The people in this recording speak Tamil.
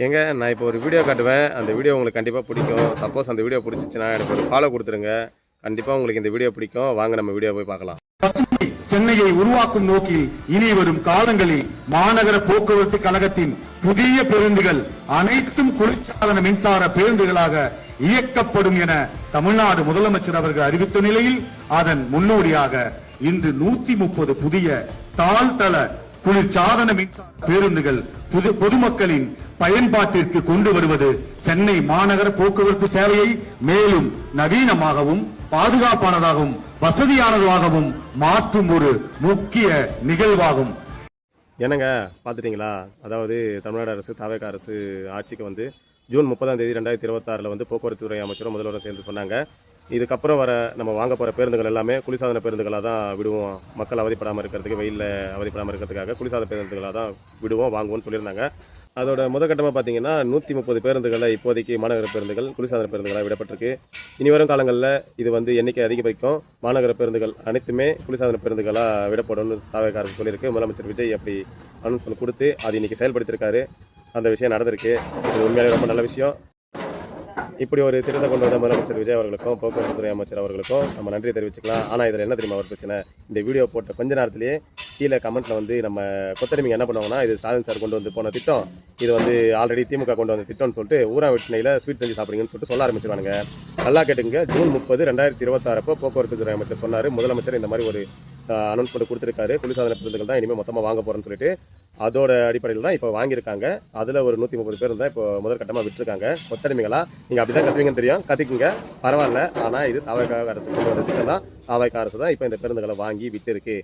ஏங்க நான் இப்போ ஒரு வீடியோ காட்டுவேன். அந்த வீடியோ உங்களுக்கு கண்டிப்பாக பிடிக்கும். சப்போஸ் அந்த வீடியோ பிடிச்சிச்சுன்னா எனக்கு ஒரு ஃபாலோ கொடுத்துருங்க. கண்டிப்பாக உங்களுக்கு இந்த வீடியோ பிடிக்கும். வாங்க நம்ம வீடியோ போய் பார்க்கலாம். சென்னையை உருவாக்கும் நோக்கில் இனி வரும் காலங்களில் மாநகர போக்குவரத்து கழகத்தின் புதிய பேருந்துகள் அனைத்தும் குளிர்சாதன மின்சார பேருந்துகளாக இயக்கப்படும் என தமிழ்நாடு முதலமைச்சர் அவர்கள் அறிவித்த நிலையில் அதன் முன்னோடியாக இன்று 130 புதிய தாழ்தள குளிர்சாதன மின்சார பேருந்துகள் பொதுமக்களின் பயன்பாட்டிற்கு கொண்டு வருவது சென்னை மாநகர போக்குவரத்து சேவையை மேலும் நவீனமாகவும் பாதுகாப்பானதாகவும் வசதியானதாகவும் மாற்றும் ஒரு முக்கிய நிகழ்வாகும். என்னங்க பார்த்துட்டீங்களா? அதாவது தமிழ்நாடு அரசு தவேக அரசு ஆட்சிக்கு வந்து ஜூன் 30ஆம் தேதி 2026 வந்து போக்குவரத்து துறை அமைச்சரும் முதல்வரும் சேர்ந்து சொன்னாங்க. இதுக்கப்புறம் வர நம்ம வாங்க போகிற பேருந்துகள் எல்லாமே குளிர்சாதன பேருந்துகளாக தான் விடுவோம். மக்கள் அவதிப்படாமல் இருக்கிறதுக்கு, வெயிலில் அவதிப்படாமல் இருக்கிறதுக்காக குளிர்சாதன பேருந்துகளாக தான் விடுவோம், வாங்குவோம்னு சொல்லியிருந்தாங்க. அதோட முதற்கட்டமாக பார்த்தீங்கன்னா 130 பேருந்துகளில் இப்போதைக்கு மாநகர பேருந்துகள் குளிர்சாதன பேருந்துகளாக விடப்பட்டிருக்கு. இனி வரும் காலங்களில் இது வந்து எண்ணிக்கை அதிகரிக்கும். மாநகர பேருந்துகள் அனைத்துமே குளிர்சாதன பேருந்துகளாக விடப்படும்னு தவேக அரசு சொல்லியிருக்கு. முதலமைச்சர் விஜய் அப்படி அனௌன்ஸ்மெண்ட் கொடுத்து அது இன்றைக்கி செயல்படுத்தியிருக்காரு. அந்த விஷயம் நடந்திருக்கு. இது உண்மையாலே ரொம்ப நல்ல விஷயம். இப்படி ஒரு திட்டத்தை கொண்டு வந்த முதலமைச்சர் விஜய் அவர்களுக்கும் போக்குவரத்து துறை அமைச்சர் அவர்களுக்கும் நம்ம நன்றி தெரிவிச்சுக்கலாம். ஆனால் இதில் என்ன தெரியுமா ஒரு பிரச்சனை? இந்த வீடியோ போட்ட கொஞ்ச நேரத்திலேயே கீழே கமெண்ட்டில் வந்து நம்ம கொத்தடிமைங்க என்ன பண்ணுவாங்கன்னா, இது ஸ்டாலின் சார் கொண்டு வந்து போன திட்டம், இது வந்து ஆல்ரெடி திமுக கொண்டு வந்த திட்டம்னு சொல்லிட்டு ஊரா வெட்டினையில் ஸ்வீட் செஞ்சு சாப்பிடுங்கன்னு சொல்லிட்டு சொல்ல ஆரம்பிச்சிருவானுங்க. நல்லா கேட்டுங்க. ஜூன் 30, 2026 அப்போ போக்குவரத்து துறை அமைச்சர் சொன்னார், முதலமைச்சர் இந்த மாதிரி ஒரு அனௌன்ஸ்மெண்ட் கொடுத்துருக்காரு, குளிர்சாதன பேருந்துகள் தான் இனிமேல் மொத்தமாக வாங்க போகிறேன்னு சொல்லிட்டு. அதோட அடிப்படையில் தான் இப்போ வாங்கியிருக்காங்க. அதில் ஒரு 130 பேர் தான் இப்போ முதற்கட்டமாக விட்டுருக்காங்க. கொத்தடிமைகளா நீங்கள் அப்படி தான் கற்றுவீங்கன்னு தெரியும், கற்றுக்குங்க, பரவாயில்ல. ஆனால் இது தவேக அரசு கொண்டு வந்த திட்டம் தான். தவேக அரசு தான் இப்போ இந்த பேருந்துகளை வாங்கி விட்டு இருக்கு.